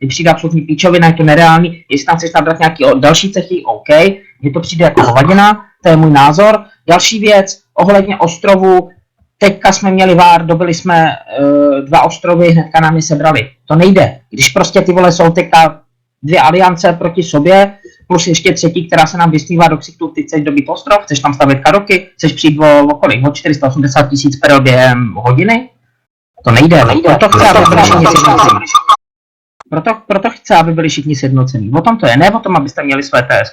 mi přijde absolutní píčovina, je to nereálný, jestli tam chceš nabrat nějaký další cechy, OK, mně to přijde jako hovadina, to je můj názor. Další věc, ohledně ostrovů, teďka jsme měli VAR, dobili jsme 2 ostrovy, hnedka nám je sebrali. To nejde, když prostě ty vole jsou teďka 2 aliance proti sobě, plus ještě třetí, která se nám vysmívá do ksichtu, ty chceš dobít ostrov, chceš tam stavět karoky, chceš přijít o kolik, o 480 000 perel během hodiny? To nejde. Proto chce, aby byli všichni sjednocení. Proto chce, aby byli všichni sjednocení. O tom to je, ne o tom, abyste měli své TS.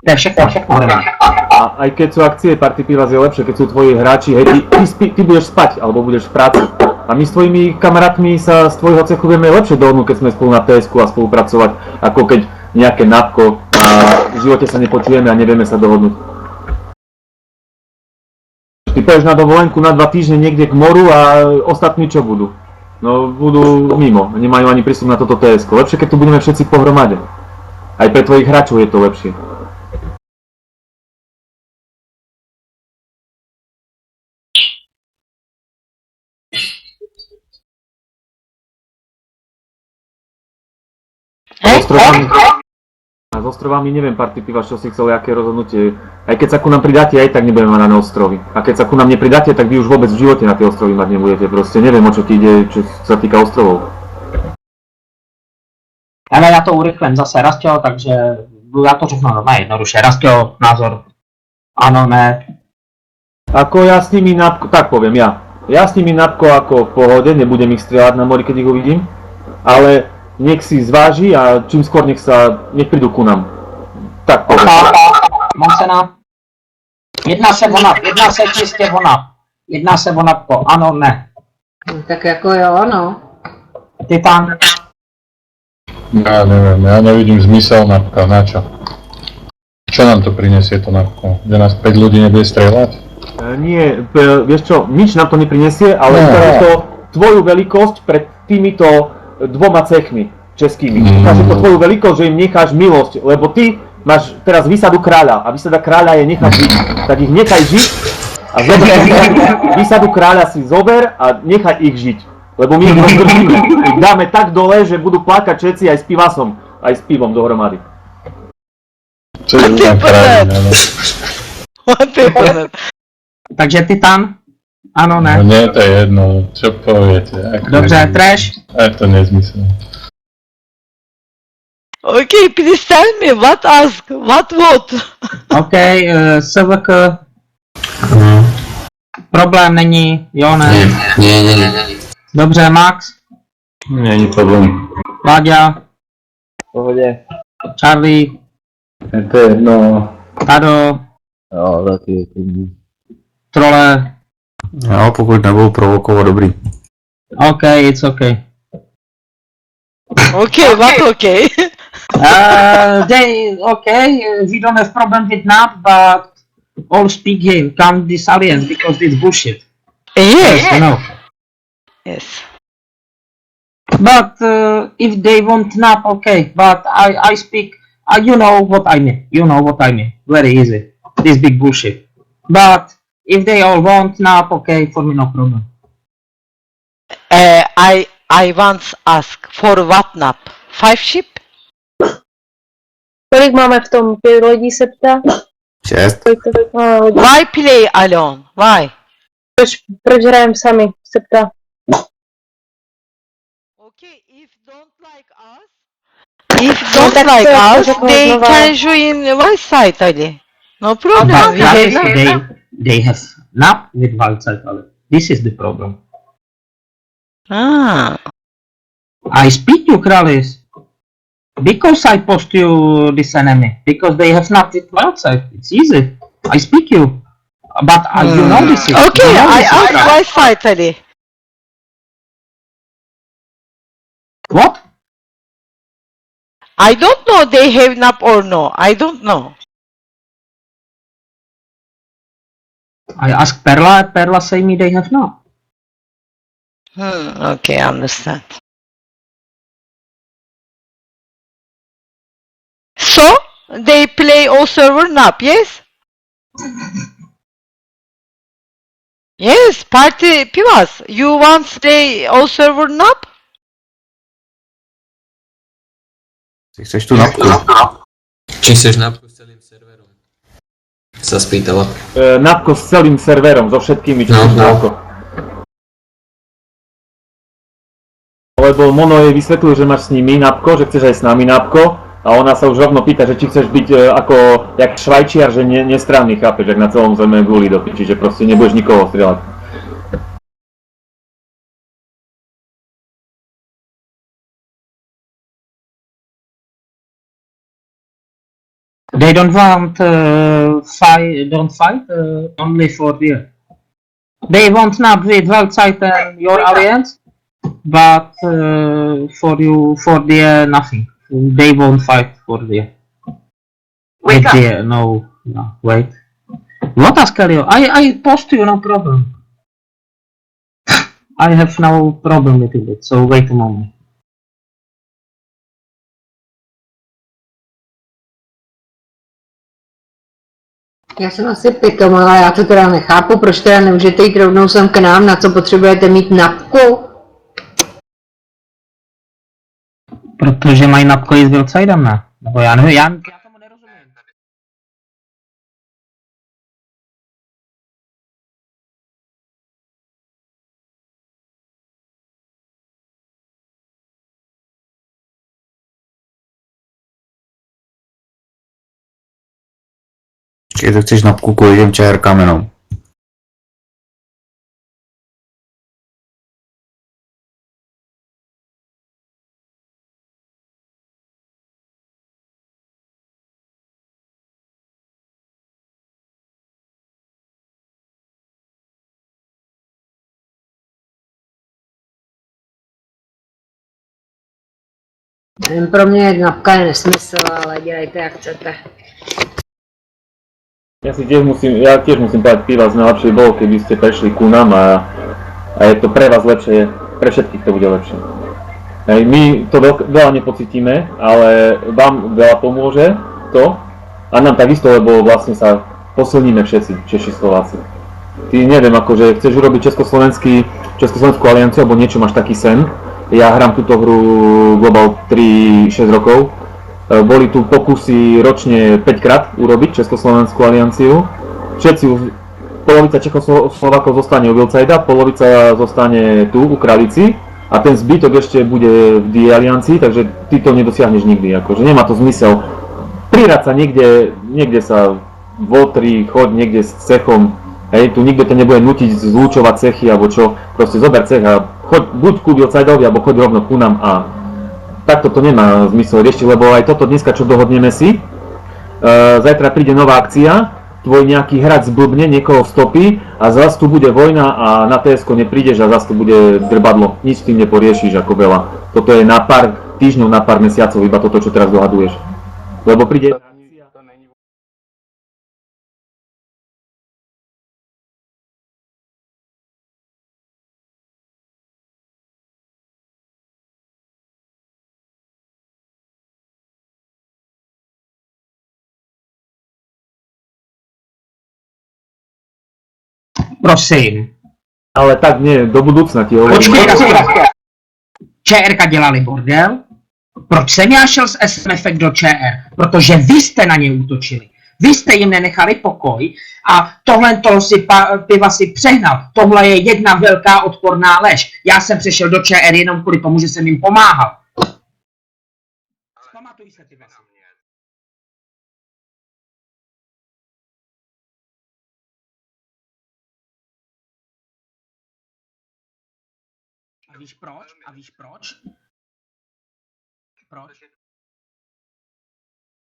To je všechno. A aj keď sú akcie Party Pivas je lepšie, keď sú tvoji hráči, hej, ty budeš spať, alebo budeš v práci. A my s tvojimi kamarátmi sa z tvojho cechu vieme lepšie dohodnúť, keď sme spolu na TS-ku a spolupracovať, ako keď nejaké napko a v živote sa nepočujeme a nevieme sa dohodnúť. Ty pôjdeš na dovolenku na 2 týždne niekde k moru a ostatní čo budú? No budú mimo, nemajú ani prístup na toto TS-ko. Lepšie, keď tu budeme všetci pohromade. Aj pre tvojich hráčov je to lepšie. A s ostrovami neviem, Party Pivas, čo si chcel, aké rozhodnutie. Aj keď sa ku nám pridáte, aj tak nebudeme mať na ostrovy. A keď sa ku nám nepridáte, tak vy už vôbec v živote na tie ostrovy mať nebudete. Proste neviem, o čo ti ide, čo sa týka ostrovov. Ale já to urychlím zase, Rastio, takže já to řeknu normálně jednoduše. Rastio, názor, ano, ne. Ako ja s nimi napko, tak poviem ja. Ja s nimi napko ako v pohode, nebudem ich strieľať na mori, keď ich uvidím. Ale nech si zváži a čím skôr nech prídu ku nám. Tak poviem. Moncena. Jedná se čistě o NAP. Jedná se o NAPko, ano, ne. Tak jako jo, no. Titan. Ja neviem, ja nevidím zmysel napka, na čo? Čo nám to prinesie to napko? Že nás 5 ľudí nebude strieľať? Nie, vieš čo, nič nám to neprinesie, ale to tvoju veľkosť pred týmito 2 cechmi českými. Ukáže to tvoju veľkosť, že im necháš milosť, lebo ty máš teraz výsadu kráľa a výsada kráľa je nechať žiť. Tak ich nechaj žiť a zober výsadu kráľa si zober a nechaj ich žiť. Lebo my ich rozdržíme. Ich dáme tak dole, že budú plakať všetci aj s pivasom, aj s pivom dohromady. Čo je úplne krajina, no. Takže Titan? Ano, ne. No nie, to je jedno, čo poviete. Dobře, Trash? Je to nezmysel. Okay, please tell me what ask, what? OK, SVK. Problém není, jo, ne? Nie. Dobře, Max? Není problém. Láďa? V pohode. Charlie? To je jedno. Tado? Jo, taky. Trole? Jo, pokud nebudou provokovat, dobrý. OK, it's OK. Okay, what okay? We don't have problem with NAP, but all speak game, come this alliance, because it's bullshit. Yes. You know. Yes. But if they want NAP, okay, but I speak, you know what I mean, very easy, this big bullshit. But if they all want NAP, okay, for me no problem. I once asked for what nap? 5 ship? Kolik máme v tom? 5 lodí se ptá? 6. Why play alone? Why? Proč hrajeme sami? Se ptá. Okay, if don't like us, they can join my side, Ali. No problem. But We have they have NAP with Wildside, this is the problem. I speak you, Kralis, because I post you this enemy, because they have NAP with Wildside, it's easy, I speak you, but you know this is... Okay, you know I this is ask my side, Ali. What? I don't know they have nap or no. I don't know. I ask Perla say me they have NAP. Okay, understand. So, they play all server nap, yes? Yes, Party Pivas, you want play all server nap? Si chceš tu napku? Či chceš napku s celým serverom? Sa spýtala. Napko s celým serverom, so všetkými, čo No, sú no. napko. Lebo Mono jej vysvetľuje, že máš s nimi napko, že chceš aj s nami napko a ona sa už rovno pýta, že či chceš byť ako jak Švajčiar, že nestranný, chápeš, jak na celom zeme guli do piči, že proste nebudeš nikoho strieľať. They don't want don't fight only for the. They want not with outside your alliance, but for you for the nothing. They won't fight for the. Wake up. The, no, wait. What Askelio? I post you, no problem. I have no problem with it, so wait a moment. Já jsem asi pitom, ale já to teda nechápu, proč teda nemůžete jít rovnou sem k nám, na co potřebujete mít napku? Protože mají napko jít s Wildside, ne? Nebo já nevím, já tomu nerozumím. Počkej, to chceš napku kvůli těm čajer kamenům. Pro mě napka je nesmysl, ale dělejte jak chcete. Ja tiež musím povedať, pre vás najlepšie bolo, keby ste prešli ku nám a je to pre vás lepšie, pre všetkých to bude lepšie. Hej, my to veľa nepocítime, ale vám veľa pomôže to a nám takisto, lebo vlastne sa posilníme všetci, Češi, Slováci. Ty neviem, akože chceš urobiť Československú alianciu, alebo niečo máš taký sen. Ja hrám túto hru Global 3-6 rokov. Boli tu pokusy ročne 5 krát urobiť Československú alianciu. Polovica Čechoslovákov zostane u Wildsida, polovica zostane tu u Kralici a ten zbytok ešte bude v D-aliancii, takže ty to nedosiahneš nikdy, akože nemá to zmysel. Prirať sa niekde sa votri, choď niekde s cechom, hej, tu nikto ťa nebude nutiť zlúčovať cechy alebo čo, proste zober cech a choď buď ku Wildsidovi alebo choď rovno ku nám a takto to nemá zmysel riešiť, lebo aj toto dneska, čo dohodneme si, zajtra príde nová akcia, tvoj nejaký hráč zblbne, niekoho stopí a zase tu bude vojna a na TS-ko neprídeš a zase tu bude drbadlo. Nič s tým neporiešiš ako veľa. Toto je na pár týždňov, na pár mesiacov iba toto, čo teraz dohaduješ. Lebo príde akcia. Prosím. Ale tak nie, do budoucna ti hovorím. Počkej, ČRka dělali bordel. Proč jsem já šel z SMF do ČR? Protože vy jste na ně útočili. Vy jste jim nenechali pokoj a tohle to si piva si přehnal. Tohle je jedna velká odporná lež. Já jsem přešel do ČR jenom kvůli tomu, že jsem jim pomáhal. Pamatuj se ty vesy. A víš proč? Proč?